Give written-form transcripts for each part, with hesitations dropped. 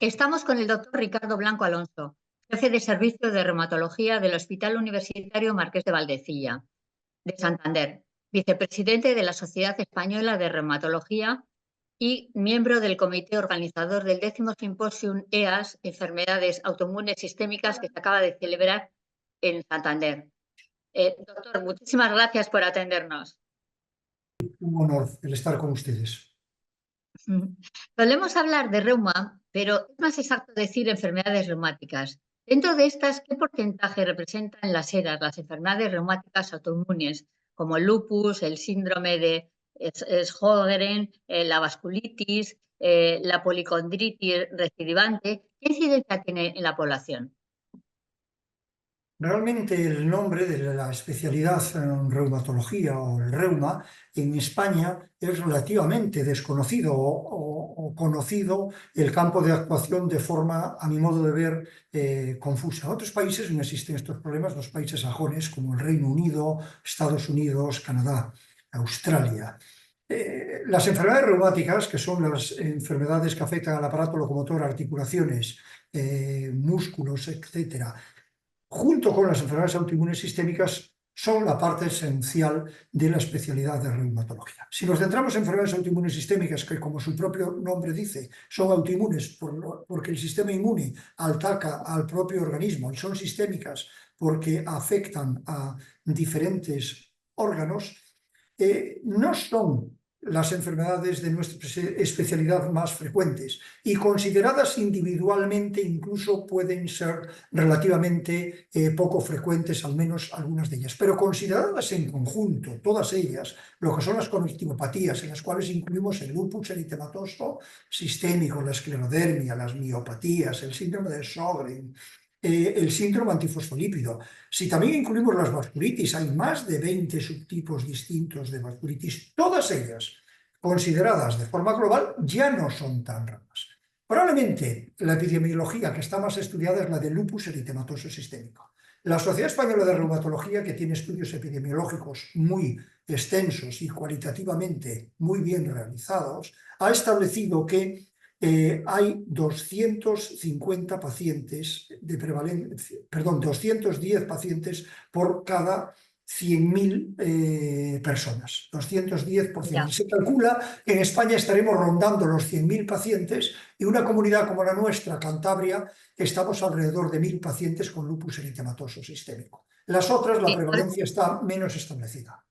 Estamos con el doctor Ricardo Blanco Alonso, jefe de servicio de reumatología del Hospital Universitario Marqués de Valdecilla, de Santander, vicepresidente de la Sociedad Española de Reumatología y miembro del comité organizador del 10º Simposium EAS, Enfermedades Autoinmunes Sistémicas, que se acaba de celebrar en Santander. Doctor, muchísimas gracias por atendernos. Un honor el estar con ustedes. Solemos hablar de reuma, pero es más exacto decir enfermedades reumáticas. Dentro de estas, ¿qué porcentaje representan las ERAs, las enfermedades reumáticas autoinmunes, como el lupus, el síndrome de Sjögren, la vasculitis, la policondritis recidivante? ¿Qué incidencia tiene en la población? Realmente el nombre de la especialidad en reumatología o el reuma en España es relativamente desconocido o conocido el campo de actuación de forma, a mi modo de ver, confusa. En otros países no existen estos problemas, los países sajones como el Reino Unido, Estados Unidos, Canadá, Australia. Las enfermedades reumáticas, que son las enfermedades que afectan al aparato locomotor, articulaciones, músculos, etcétera, junto con las enfermedades autoinmunes sistémicas, son la parte esencial de la especialidad de reumatología. Si nos centramos en enfermedades autoinmunes sistémicas, que como su propio nombre dice, son autoinmunes porque el sistema inmune ataca al propio organismo, y son sistémicas porque afectan a diferentes órganos, no son las enfermedades de nuestra especialidad más frecuentes y consideradas individualmente incluso pueden ser relativamente poco frecuentes, al menos algunas de ellas, pero consideradas en conjunto, todas ellas, lo que son las conectivopatías, en las cuales incluimos el lupus eritematoso sistémico, la esclerodermia, las miopatías, el síndrome de Sjögren, el síndrome antifosfolípido. Si también incluimos las vasculitis, hay más de 20 subtipos distintos de vasculitis, todas ellas consideradas de forma global ya no son tan raras. Probablemente la epidemiología que está más estudiada es la del lupus eritematoso sistémico. La Sociedad Española de Reumatología, que tiene estudios epidemiológicos muy extensos y cualitativamente muy bien realizados, ha establecido que hay 250 pacientes de prevalencia, 210 pacientes por cada 100.000 personas, 210 por 100.000. Se calcula que en España estaremos rondando los 100.000 pacientes y una comunidad como la nuestra, Cantabria, estamos alrededor de 1.000 pacientes con lupus eritematoso sistémico. Las otras, la prevalencia está menos establecida.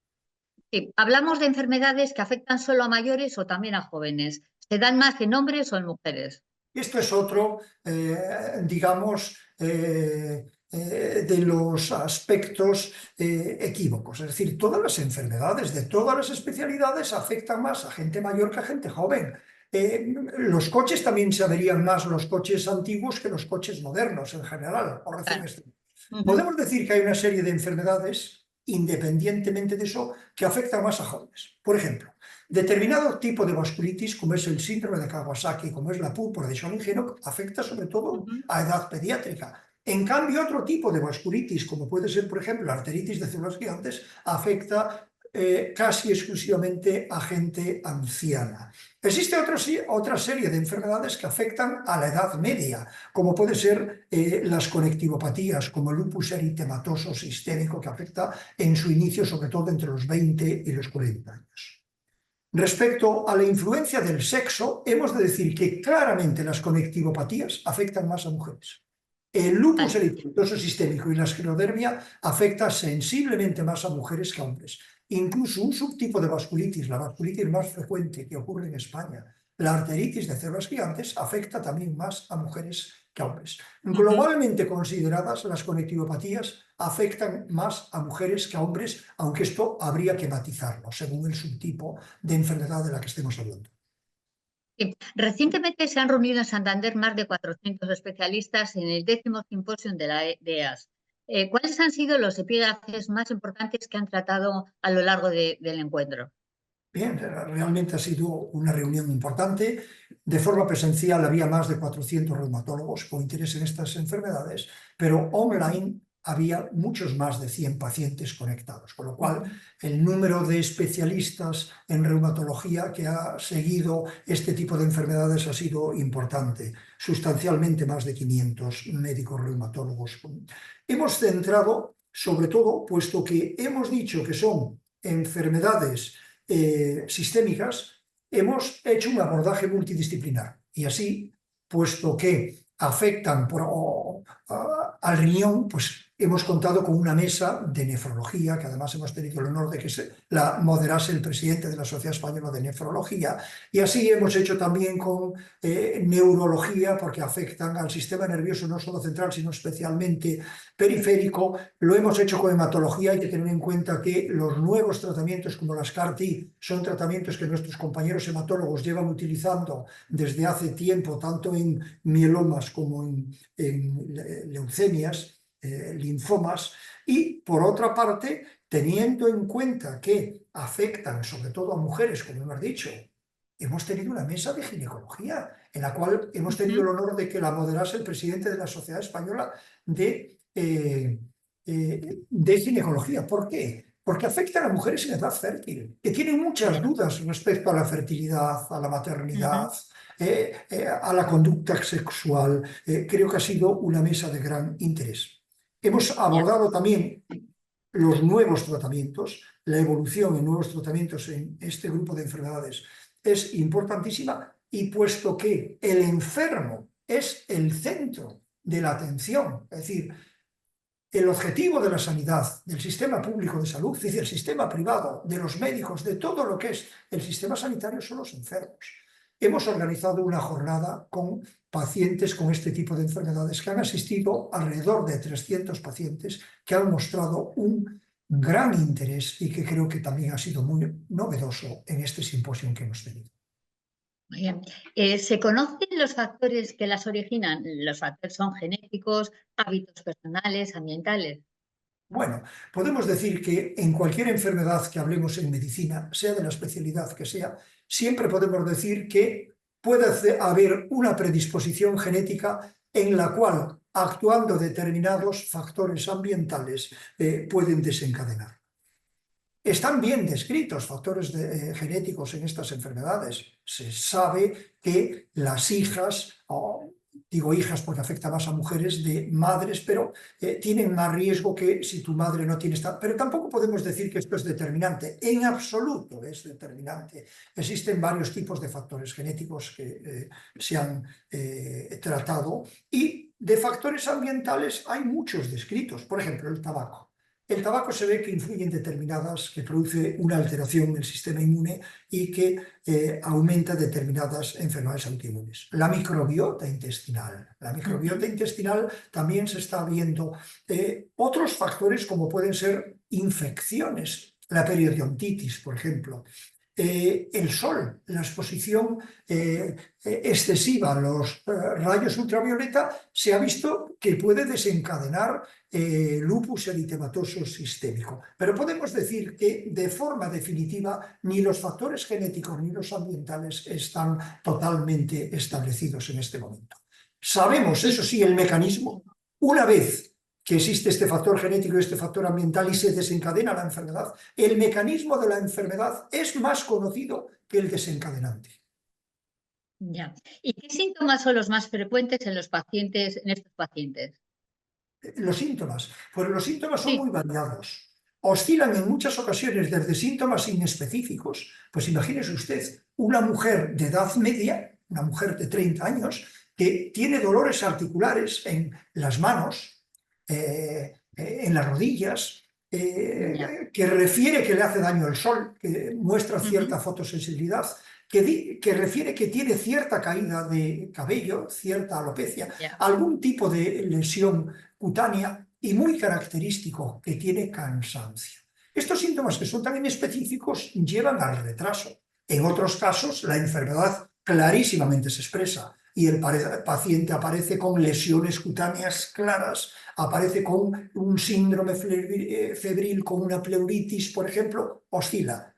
Sí, hablamos de enfermedades que afectan solo a mayores o también a jóvenes. ¿Se dan más en hombres o en mujeres? Esto es otro, digamos, de los aspectos equívocos. Es decir, todas las enfermedades de todas las especialidades afectan más a gente mayor que a gente joven. Los coches también se averían más los coches antiguos que los coches modernos en general, por decir esto. Podemos decir que hay una serie de enfermedades, independientemente de eso, que afectan más a jóvenes. Por ejemplo, determinado tipo de vasculitis, como es el síndrome de Kawasaki, como es la púrpura de Schoening-Henoch, afecta sobre todo a edad pediátrica. En cambio, otro tipo de vasculitis, como puede ser, por ejemplo, la arteritis de células gigantes, afecta casi exclusivamente a gente anciana. Existe otra serie de enfermedades que afectan a la edad media, como puede ser las conectivopatías, como el lupus eritematoso sistémico, que afecta en su inicio sobre todo entre los 20 y los 40 años. Respecto a la influencia del sexo, hemos de decir que claramente las conectivopatías afectan más a mujeres. El lupus eritematoso sistémico y la esclerodermia afecta sensiblemente más a mujeres que a hombres. Incluso un subtipo de vasculitis, la vasculitis más frecuente que ocurre en España, la arteritis de células gigantes, afecta también más a mujeres que a hombres. Globalmente consideradas, las conectivopatías afectan más a mujeres que a hombres, aunque esto habría que matizarlo según el subtipo de enfermedad de la que estemos hablando. Recientemente se han reunido en Santander más de 400 especialistas en el 10º Simposium de la EAS. ¿Cuáles han sido los epígrafes más importantes que han tratado a lo largo del encuentro? Bien, realmente ha sido una reunión importante. De forma presencial había más de 400 reumatólogos con interés en estas enfermedades, pero online había muchos más de 100 pacientes conectados, con lo cual el número de especialistas en reumatología que ha seguido este tipo de enfermedades ha sido importante, sustancialmente más de 500 médicos reumatólogos. Hemos centrado, sobre todo, puesto que hemos dicho que son enfermedades sistémicas, hemos hecho un abordaje multidisciplinar y así, puesto que afectan al riñón, pues hemos contado con una mesa de nefrología, que además hemos tenido el honor de que la moderase el presidente de la Sociedad Española de Nefrología, y así hemos hecho también con neurología, porque afectan al sistema nervioso no solo central, sino especialmente periférico. Lo hemos hecho con hematología. Hay que tener en cuenta que los nuevos tratamientos como las CAR-T son tratamientos que nuestros compañeros hematólogos llevan utilizando desde hace tiempo, tanto en mielomas como en leucemias, linfomas, y por otra parte, teniendo en cuenta que afectan sobre todo a mujeres, como hemos dicho, hemos tenido una mesa de ginecología en la cual hemos tenido el honor de que la moderase el presidente de la Sociedad Española de ginecología. ¿Por qué? Porque afectan a mujeres en edad fértil, que tienen muchas dudas respecto a la fertilidad, a la maternidad, a la conducta sexual. Creo que ha sido una mesa de gran interés. Hemos abordado también los nuevos tratamientos, la evolución en nuevos tratamientos en este grupo de enfermedades es importantísima, y puesto que el enfermo es el centro de la atención, es decir, el objetivo de la sanidad, del sistema público de salud, es decir, el sistema privado, de los médicos, de todo lo que es el sistema sanitario, son los enfermos. Hemos organizado una jornada con pacientes con este tipo de enfermedades, que han asistido alrededor de 300 pacientes que han mostrado un gran interés y que creo que también ha sido muy novedoso en este simposio que hemos tenido. Muy bien. ¿Se conocen los factores que las originan? ¿Los factores son genéticos, hábitos personales, ambientales? Bueno, podemos decir que en cualquier enfermedad que hablemos en medicina, sea de la especialidad que sea, siempre podemos decir que puede haber una predisposición genética en la cual, actuando determinados factores ambientales, pueden desencadenar. Están bien descritos factores genéticos en estas enfermedades. Se sabe que las hijas, digo hijas porque afecta más a mujeres de madres, pero tienen más riesgo que si tu madre no tiene esta. Pero tampoco podemos decir que esto es determinante. En absoluto es determinante. Existen varios tipos de factores genéticos que se han tratado, y de factores ambientales hay muchos descritos. Por ejemplo, el tabaco. El tabaco se ve que influye en determinadas, que produce una alteración en el sistema inmune y que aumenta determinadas enfermedades autoinmunes. La microbiota intestinal. La microbiota intestinal también se está viendo. Otros factores como pueden ser infecciones, la periodontitis, por ejemplo. El sol, la exposición excesiva a los rayos ultravioleta, se ha visto que puede desencadenar lupus eritematoso sistémico. Pero podemos decir que de forma definitiva ni los factores genéticos ni los ambientales están totalmente establecidos en este momento. Sabemos, eso sí, el mecanismo. Una vez que existe este factor genético y este factor ambiental y se desencadena la enfermedad, el mecanismo de la enfermedad es más conocido que el desencadenante. Ya. ¿Y qué síntomas son los más frecuentes en los pacientes, en estos pacientes? Los síntomas. Pues los síntomas son muy variados. Oscilan en muchas ocasiones desde síntomas inespecíficos. Pues imagínese usted una mujer de edad media, una mujer de 30 años, que tiene dolores articulares en las manos, en las rodillas, que refiere que le hace daño el sol, que muestra cierta fotosensibilidad, que refiere que tiene cierta caída de cabello, cierta alopecia, algún tipo de lesión cutánea, y muy característico, que tiene cansancio. Estos síntomas, que son también específicos, llevan al retraso. En otros casos, la enfermedad clarísimamente se expresa y el paciente aparece con lesiones cutáneas claras, aparece con un síndrome febril, con una pleuritis, por ejemplo, oscila.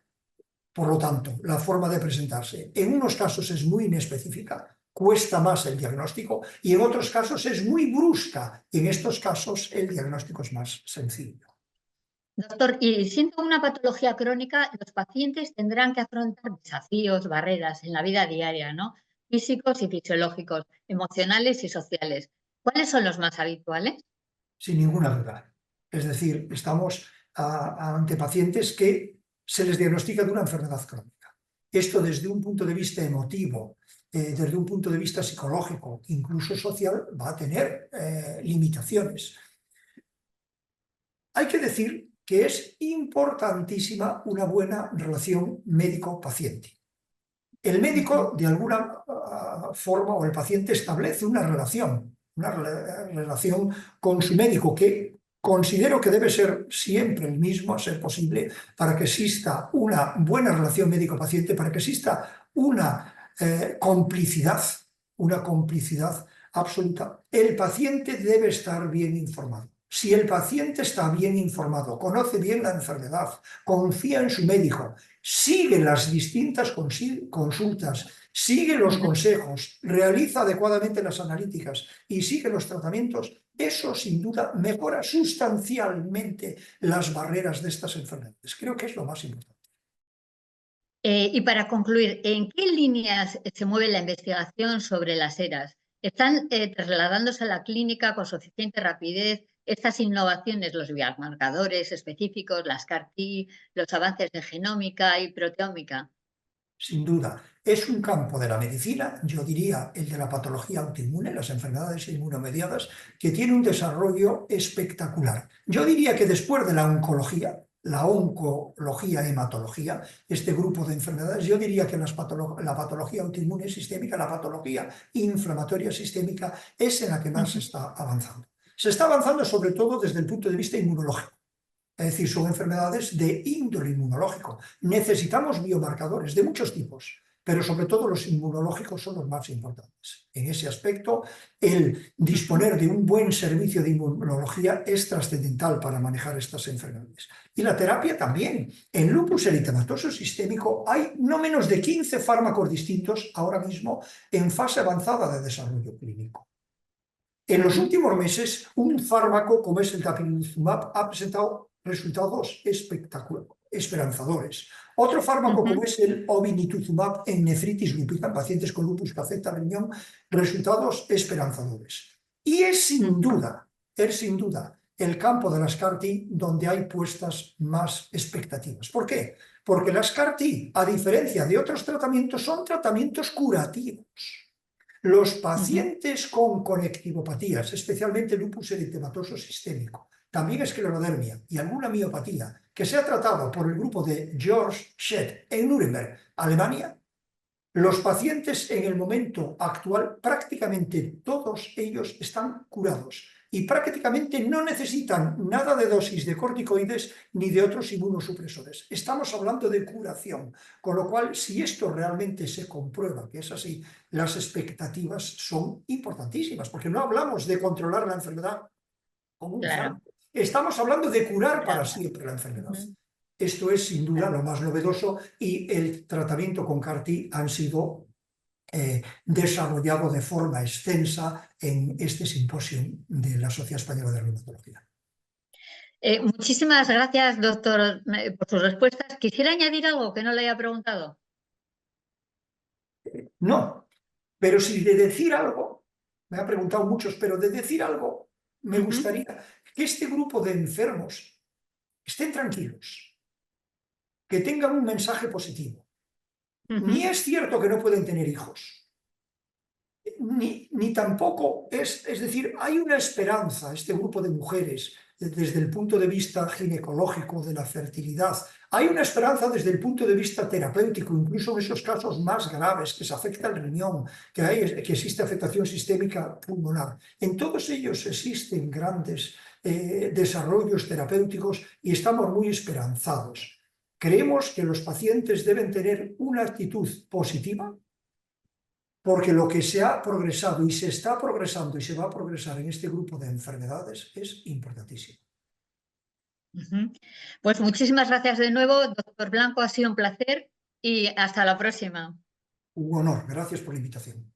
Por lo tanto, la forma de presentarse en unos casos es muy inespecífica, cuesta más el diagnóstico y en otros casos es muy brusca. En estos casos el diagnóstico es más sencillo. Doctor, y siendo una patología crónica, los pacientes tendrán que afrontar desafíos, barreras en la vida diaria, ¿no? Físicos y fisiológicos, emocionales y sociales. ¿Cuáles son los más habituales? Sin ninguna duda. Es decir, estamos ante pacientes que se les diagnostica de una enfermedad crónica. Esto desde un punto de vista emotivo, desde un punto de vista psicológico, incluso social, va a tener limitaciones. Hay que decir que es importantísima una buena relación médico-paciente. El médico, de alguna forma, o el paciente establece una relación con su médico que considero que debe ser siempre el mismo, a ser posible, para que exista una buena relación médico-paciente, para que exista una complicidad absoluta. El paciente debe estar bien informado. Si el paciente está bien informado, conoce bien la enfermedad, confía en su médico, sigue las distintas consultas, sigue los consejos, realiza adecuadamente las analíticas y sigue los tratamientos, eso sin duda mejora sustancialmente las barreras de estas enfermedades. Creo que es lo más importante. Y para concluir, ¿en qué líneas se mueve la investigación sobre las ERAs? ¿Están trasladándose a la clínica con suficiente rapidez estas innovaciones, los biomarcadores específicos, las CAR-T, los avances de genómica y proteómica? Sin duda, es un campo de la medicina, yo diría el de la patología autoinmune, las enfermedades inmunomediadas, que tiene un desarrollo espectacular. Yo diría que después de la oncología hematología, este grupo de enfermedades, yo diría que la patología autoinmune sistémica, la patología inflamatoria sistémica, es en la que más se está avanzando. Se está avanzando sobre todo desde el punto de vista inmunológico. Es decir, son enfermedades de índole inmunológico. Necesitamos biomarcadores de muchos tipos, pero sobre todo los inmunológicos son los más importantes. En ese aspecto, el disponer de un buen servicio de inmunología es trascendental para manejar estas enfermedades. Y la terapia también. En lupus eritematoso sistémico hay no menos de 15 fármacos distintos ahora mismo en fase avanzada de desarrollo clínico. En los últimos meses, un fármaco como es el dapirolizumab ha presentado resultados esperanzadores. Otro fármaco como es el obinutuzumab en nefritis lúpica, en pacientes con lupus que afecta al riñón, resultados esperanzadores. Y es sin duda el campo de las CAR-T donde hay puestas más expectativas. ¿Por qué? Porque las CAR-T, a diferencia de otros tratamientos, son tratamientos curativos. Los pacientes con conectivopatías, especialmente lupus eritematoso sistémico, también esclerodermia y alguna miopatía, que se ha tratado por el grupo de Georg Schett en Nuremberg, Alemania, los pacientes en el momento actual, prácticamente todos ellos están curados y prácticamente no necesitan nada de dosis de corticoides ni de otros inmunosupresores. Estamos hablando de curación, con lo cual, si esto realmente se comprueba que es así, las expectativas son importantísimas, porque no hablamos de controlar la enfermedad como un fármaco. Estamos hablando de curar para siempre la enfermedad. Esto es sin duda lo más novedoso y el tratamiento con CAR-T han sido desarrollado de forma extensa en este simposio de la Sociedad Española de Reumatología. Muchísimas gracias, doctor, por sus respuestas. ¿Quisiera añadir algo que no le haya preguntado? No, pero si de decir algo, me ha preguntado muchos, pero de decir algo, me gustaría que este grupo de enfermos estén tranquilos, que tengan un mensaje positivo. Ni es cierto que no pueden tener hijos, ni tampoco es decir, hay una esperanza, este grupo de mujeres, desde el punto de vista ginecológico de la fertilidad, hay una esperanza desde el punto de vista terapéutico, incluso en esos casos más graves, que se afecta el riñón, que existe afectación sistémica pulmonar. En todos ellos existen grandes desarrollos terapéuticos y estamos muy esperanzados. Creemos que los pacientes deben tener una actitud positiva, porque lo que se ha progresado y se está progresando y se va a progresar en este grupo de enfermedades es importantísimo. Pues muchísimas gracias de nuevo, doctor Blanco, ha sido un placer y hasta la próxima. Un honor, gracias por la invitación.